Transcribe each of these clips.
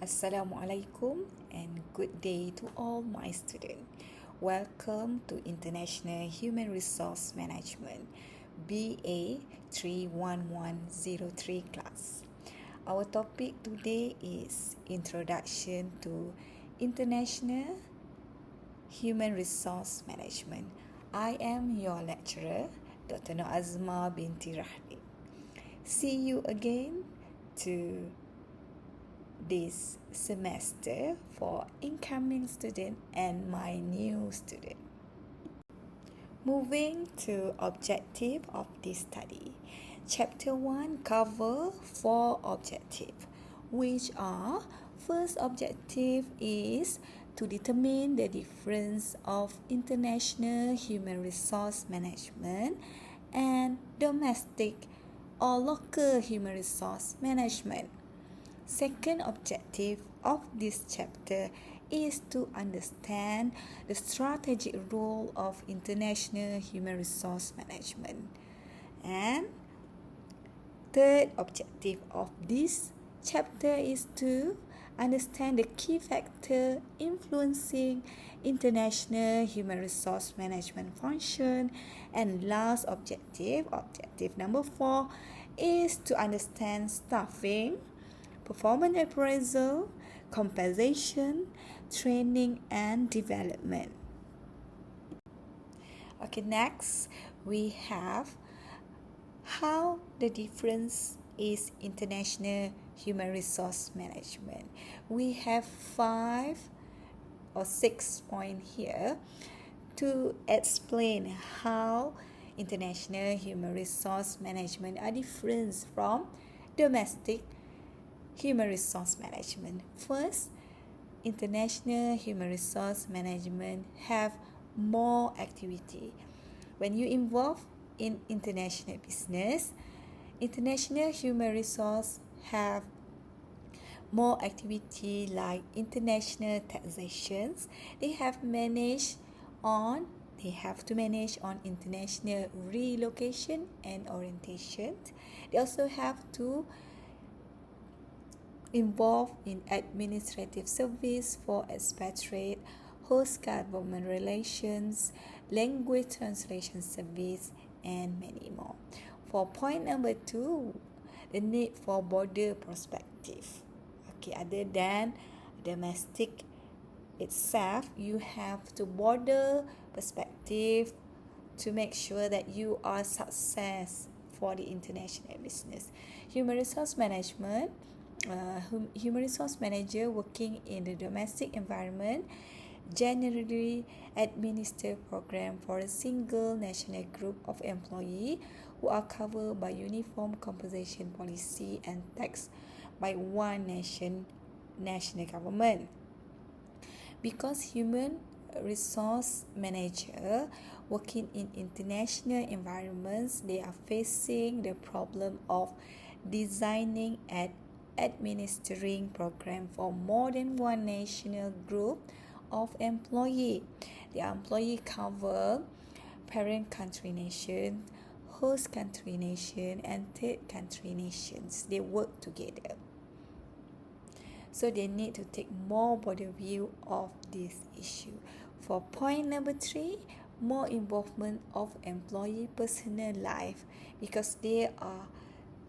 Assalamualaikum and good day to all my students. Welcome to International Human Resource Management BA 31103 class. Our topic today is Introduction to International Human Resource Management. I am your lecturer, Dr. Noazma binti Rahli. See you again to this semester for incoming student and my new student. Moving to objective of this study. Chapter 1 cover 4 objectives, which are: first objective is to determine the difference of international human resource management and domestic or local human resource management. Second objective of this chapter is to understand the strategic role of international human resource management. And third objective of this chapter is to understand the key factor influencing international human resource management function. And last objective number 4, is to understand staffing, performance appraisal, compensation, training and development. Okay, next we have how the difference is international human resource management. We have 5 or 6 points here to explain how international human resource management are different from domestic human resource management. First, international human resource management have more activity. When you involve in international business, international human resource have more activity like international taxations. They have to manage on international relocation and orientation. They also have to involved in administrative service for expatriate, host government relations, language translation service, and many more. For point number 2, the need for border perspective. Okay, other than domestic itself, you have to border perspective to make sure that you are success for the international business. Human resource management. Human resource manager working in the domestic environment generally administer program for a single national group of employees who are covered by uniform compensation policy and tax by one national government. Because human resource manager working in international environments, they are facing the problem of designing and administering program for more than one national group of employee. The employee cover parent country nation, host country nation, and third country nations. They work together. So they need to take more broader view of this issue. For point number 3, more involvement of employee personal life, because they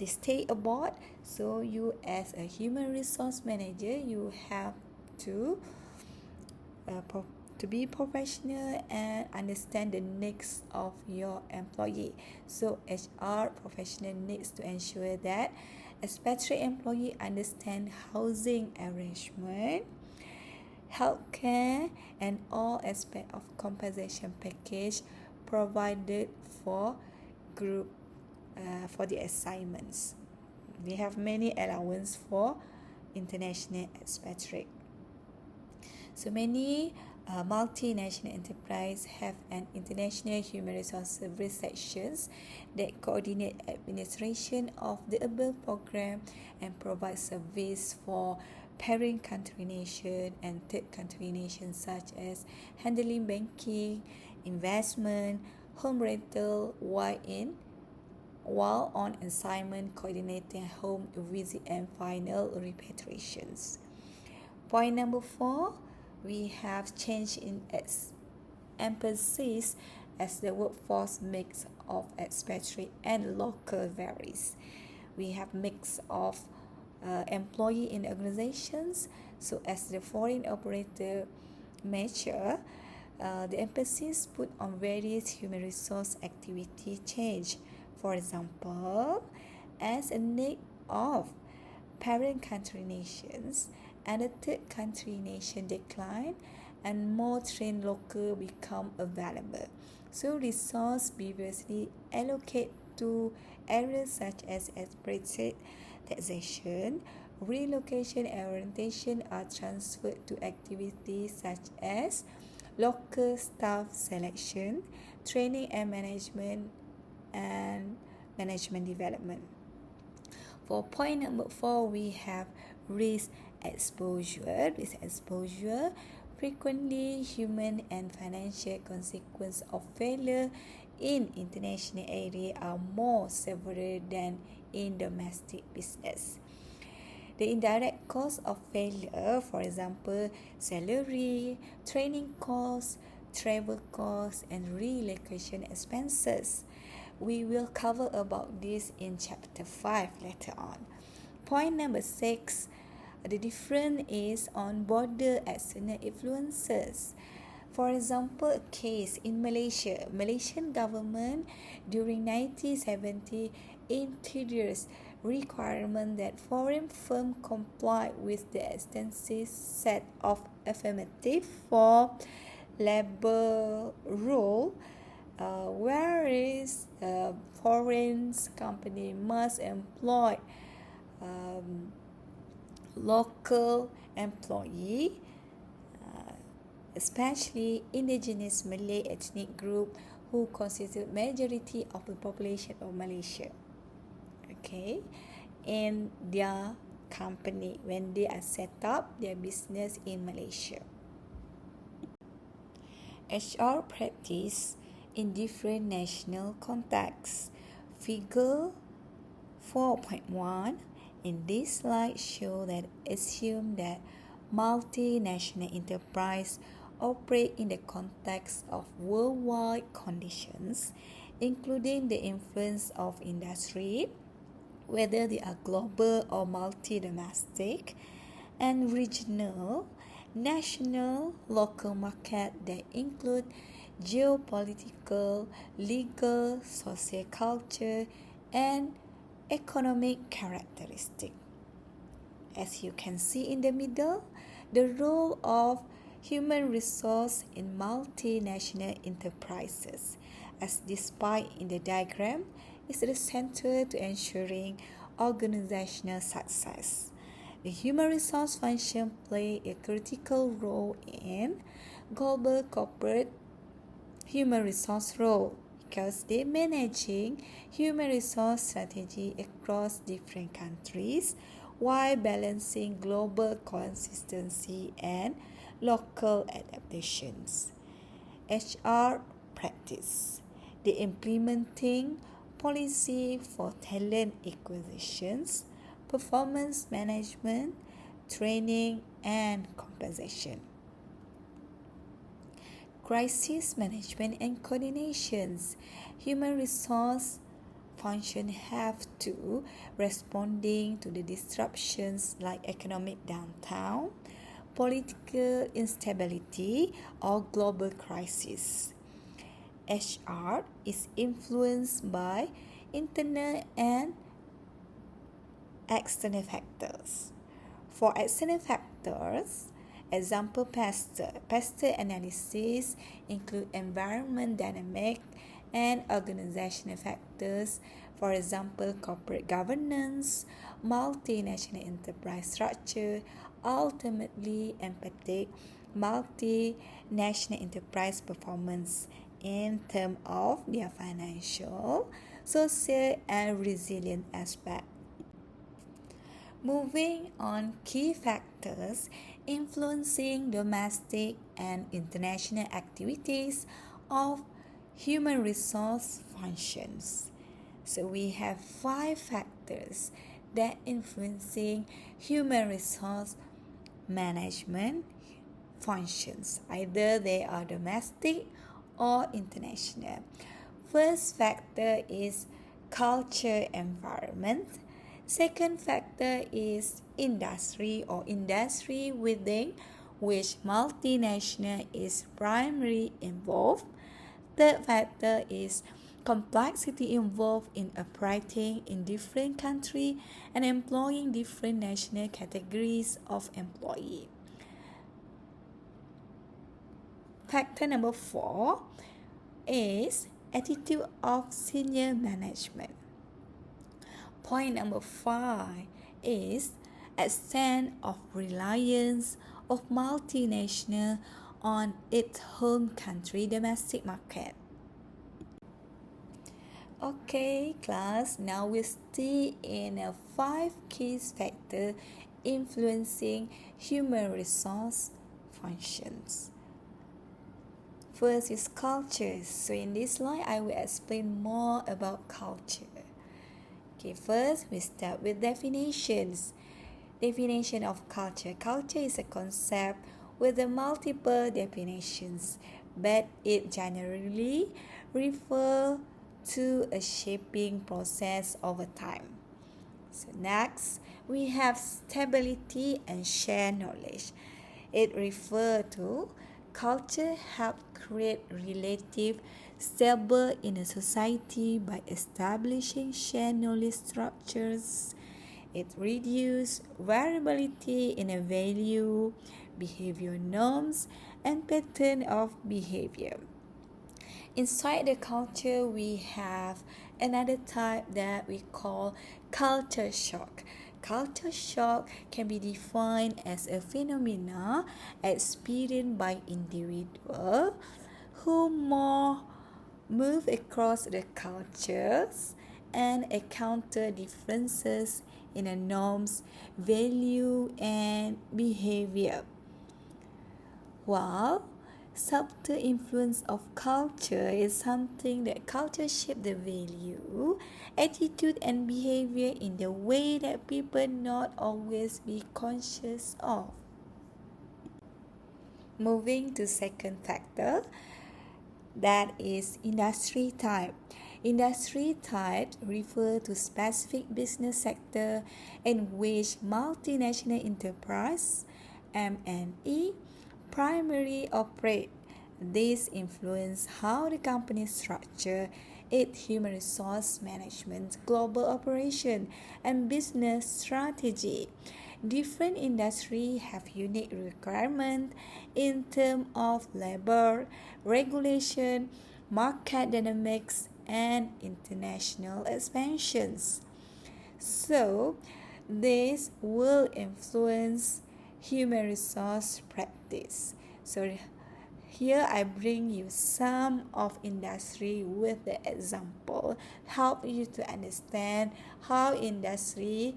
stay abroad. So you as a human resource manager, you have to be professional and understand the needs of your employee. So HR professional needs to ensure that expatriate employee understand housing arrangement, healthcare, and all aspects of compensation package provided for group for the assignments. We have many allowance for international expatriate. So many multinational enterprise have an international human resource service sections that coordinate administration of the above program and provide service for parent country nation and third country nations, such as handling banking, investment, home rental, while on assignment coordinating home visit and final repatriations. point number 4, we have change in its emphasis as the workforce mix of expatriate and local varies. We have mix of employee in organizations. So as the foreign operator mature, the emphasis put on various human resource activity change. For example, as a need of parent country nations and the third country nation decline and more trained local become available. So resource previously allocated to areas such as expatriate taxation, relocation and orientation are transferred to activities such as local staff selection, training and management development. For point number 4, we have risk exposure. Risk exposure, frequently human and financial consequences of failure in international area are more severe than in domestic business. The indirect cost of failure, for example, salary, training costs, travel costs, and relocation expenses. We will cover about this in chapter 5 later on. Point number 6, the difference is on border external influences. For example, a case in Malaysia. Malaysian government during 1970 introduced requirement that foreign firms comply with the extensive set of affirmative for labor rule, whereas foreign company must employ local employee, especially indigenous Malay ethnic group who constitute majority of the population of Malaysia. Okay, in their company when they are set up their business in Malaysia. HR practice in different national contexts. Figure 4.1 in this slide show that assume that multinational enterprise operate in the context of worldwide conditions, including the influence of industry, whether they are global or multi-domestic, and regional, national, local market that include geopolitical, legal, social culture, and economic characteristic. As you can see in the middle, the role of human resource in multinational enterprises, as displayed in the diagram, is the center to ensuring organizational success. The human resource function play a critical role in global corporate human resource role because they managing human resource strategy across different countries while balancing global consistency and local adaptations. HR practice. The implementing policy for talent acquisitions, performance management, training, and compensation. Crisis management and coordinations. Human resource function have to responding to the disruptions like economic downturn, political instability, or global crisis. HR is influenced by internal and external factors. For external factors, example PESTER analysis include environment dynamic and organizational factors, for example corporate governance, multinational enterprise structure, ultimately empathic multinational enterprise performance in terms of their financial, social, and resilient aspect. Moving on, key factors influencing domestic and international activities of human resource functions. So we have 5 factors that influencing human resource management functions, either they are domestic or international. First factor is culture environment. Second factor is industry or industry within which multinational is primarily involved. Third factor is complexity involved in operating in different countries and employing different national categories of employee. Factor number 4 is attitude of senior management. Point number 5 is extent of reliance of multinational on its home country domestic market. Okay, class, now we stay in 5 key factors influencing human resource functions. First is culture. So in this slide, I will explain more about culture. Okay, first we start with definitions. Definition of culture. Culture is a concept with multiple definitions, but it generally refers to a shaping process over time. So next, we have stability and shared knowledge. It refers to culture help create relative stable in a society by establishing shared knowledge structures. It reduces variability in a value, behavior norms, and pattern of behavior. Inside the culture, we have another type that we call culture shock. Culture shock can be defined as a phenomena experienced by individuals who move across the cultures and encounter differences in the norms, value, and behavior. While subtle influence of culture is something that culture shape the value, attitude, and behavior in the way that people not always be conscious of. Moving to second factor, that is industry type. Industry types refer to specific business sector in which multinational enterprise (M&E) primarily operate. This influence how the company structure its human resource management, global operation, and business strategy. Different industries have unique requirements in terms of labor, regulation, market dynamics, and international expansions. So, this will influence human resource practice. So, here I bring you some of industry with the example, help you to understand how industry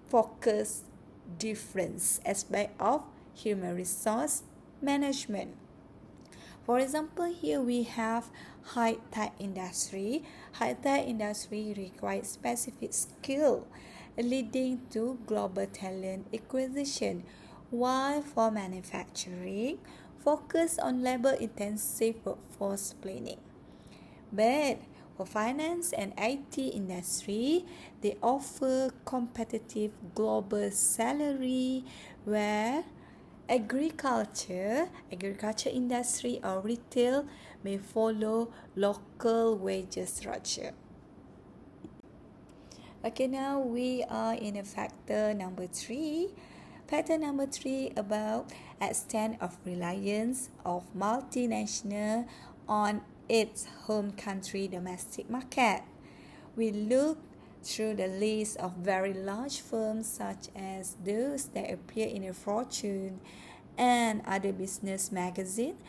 focus different aspect of human resource management. For example, here we have high-tech industry. High-tech industry requires specific skill, leading to global talent acquisition, while for manufacturing, focus on labor-intensive workforce planning. But for finance and IT industry, they offer competitive global salary, where agriculture industry or retail may follow local wages structure. Okay, now we are in a factor number 3. Factor number 3 about extent of reliance of multinational on its home country domestic market. We look through the list of very large firms such as those that appear in a Fortune and other business magazines.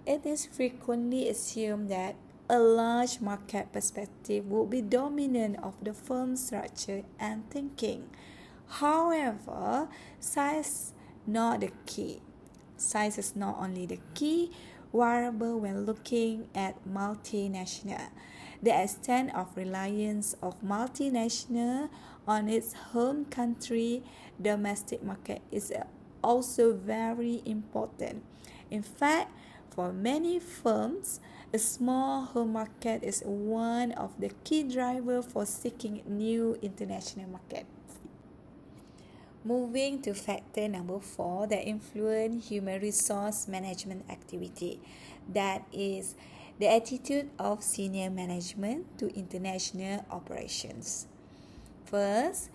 It is frequently assumed that a large market perspective would be dominant of the firm's structure and thinking. However, size not the key. Size is not only the key variable when looking at multinational. The extent of reliance of multinational on its home country domestic market is also very important. In fact, for many firms, a small home market is one of the key drivers for seeking new international markets. Moving to factor number 4 that influence human resource management activity, that is the attitude of senior management to international operations. First,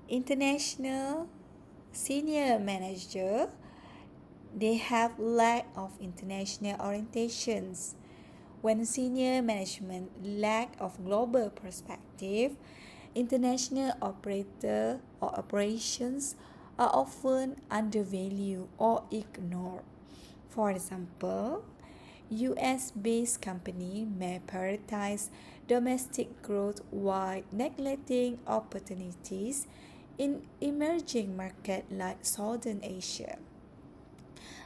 international senior manager, they have lack of international orientations. When senior management lack of global perspective, international operator or operations are often undervalued or ignored. For example, US-based company may prioritize domestic growth while neglecting opportunities in emerging markets like Southern Asia.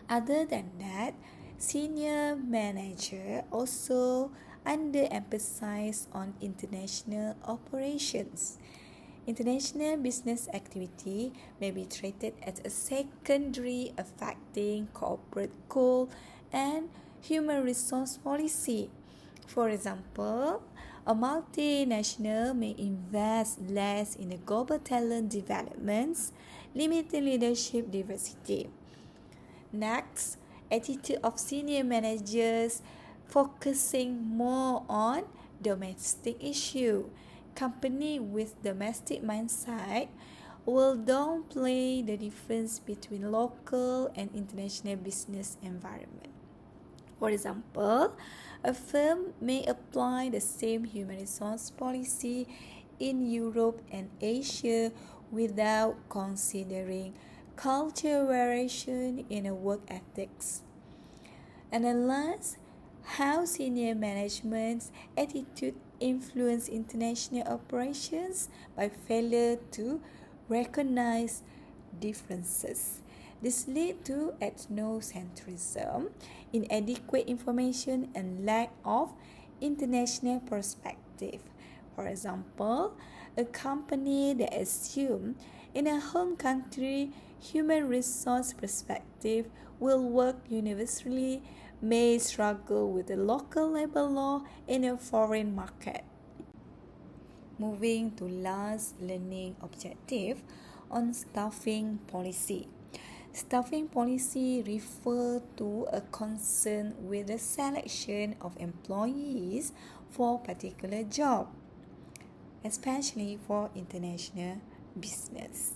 Other than that, senior manager also underemphasize on international operations. International business activity may be treated as a secondary affecting corporate goal and human resource policy. For example, a multinational may invest less in the global talent developments, limiting leadership diversity. Next, attitude of senior managers focusing more on domestic issue. Company with domestic mindset will downplay the difference between local and international business environment. For example, a firm may apply the same human resource policy in Europe and Asia without considering cultural variation in work ethics. And then last, how senior management's attitude influence international operations by failure to recognize differences. This leads to ethnocentrism, inadequate information, and lack of international perspective. For example, a company that assumes in a home country human resource perspective will work universally may struggle with the local labor law in a foreign market. Moving to last learning objective on staffing policy. Staffing policy refers to a concern with the selection of employees for particular job, especially for international business.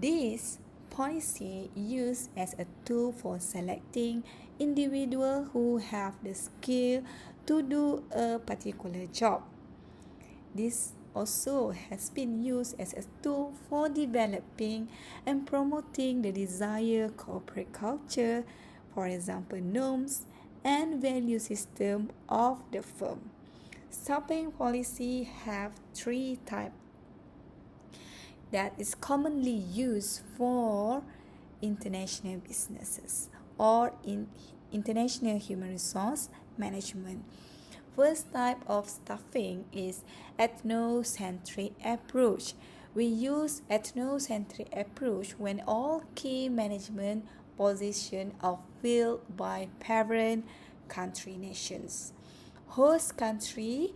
This policy used as a tool for selecting individuals who have the skill to do a particular job. This also has been used as a tool for developing and promoting the desired corporate culture, for example, norms and value system of the firm. Staffing policy have 3 types that is commonly used for international businesses or in international human resource management. First type of staffing is ethnocentric approach. We use ethnocentric approach when all key management positions are filled by parent country nations. Host country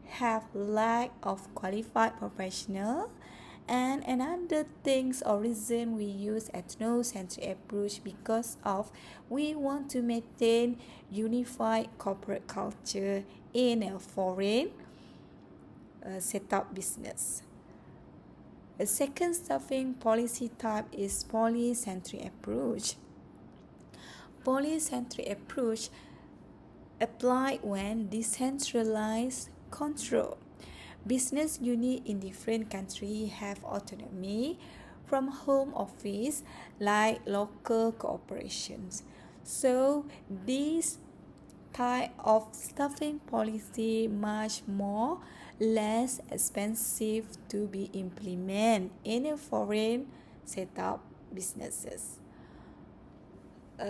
have lack of qualified professional. And another things or reason we use ethnocentric approach because of we want to maintain unified corporate culture in a foreign setup business. A second staffing policy type is polycentric approach. Polycentric approach applied when decentralized control. Business units in different countries have autonomy from home office like local corporations. So this type of staffing policy much more less expensive to be implemented in a foreign setup businesses.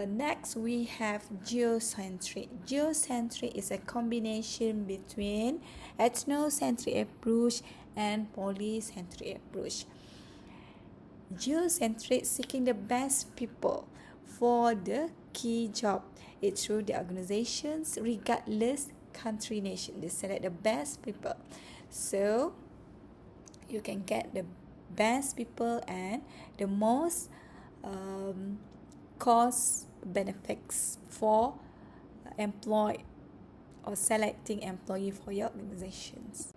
Next, we have geocentric. Geocentric is a combination between ethnocentric approach and polycentric approach. geocentric, seeking the best people for the key job. It's through the organizations, regardless country, nation. They select the best people. So you can get the best people and the most cost benefits for employed or selecting employee for your organizations.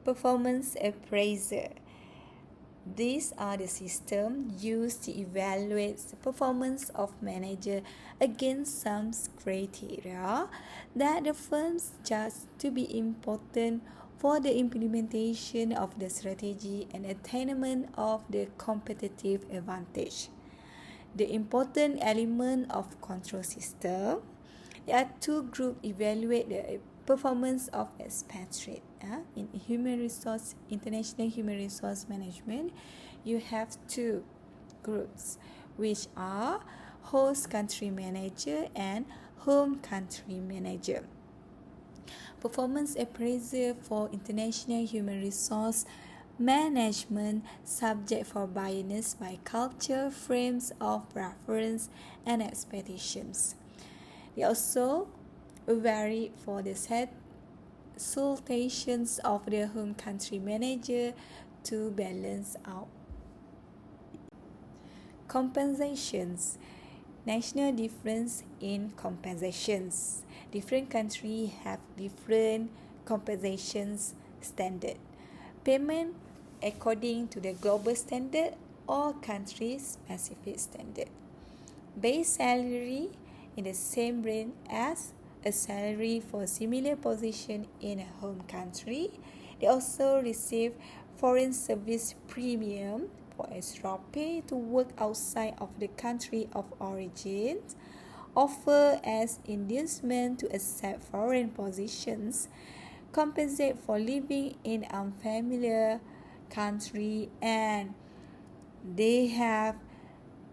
Performance appraiser. These are the systems used to evaluate the performance of manager against some criteria that the firms judge to be important for the implementation of the strategy and attainment of the competitive advantage. The important element of control system. There are two groups evaluate the performance of expatriate. In international human resource management, you have two groups, which are host country manager and home country manager. Performance appraiser for international human resource management subject for bias by culture, frames of reference, and expectations. They also vary for the consultations of the home country manager to balance out. Compensations. National difference in compensations. Different countries have different compensations standard. Payment according to the global standard or country specific standard. Base salary in the same range as a salary for similar position in a home country. They also receive foreign service premium for extra pay to work outside of the country of origin, offer as inducement to accept foreign positions, compensate for living in unfamiliar country, and they have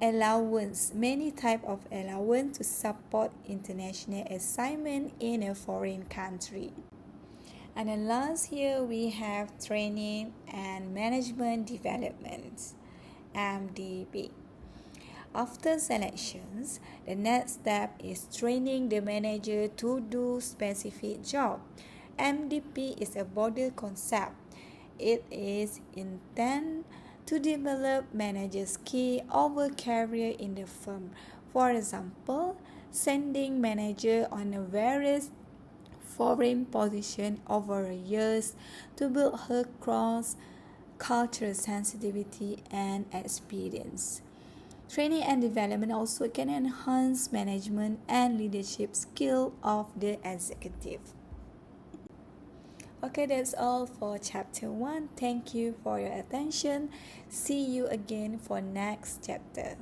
allowance, many type of allowance to support international assignment in a foreign country. And then last here we have training and management development, MDB. After selections, the next step is training the manager to do specific job. MDP is a broader concept. It is intended to develop managers' skill over career in the firm. For example, sending manager on a various foreign position over years to build her cross cultural sensitivity and experience. Training and development also can enhance management and leadership skill of the executive. Okay, that's all for chapter 1. Thank you for your attention. See you again for next chapter.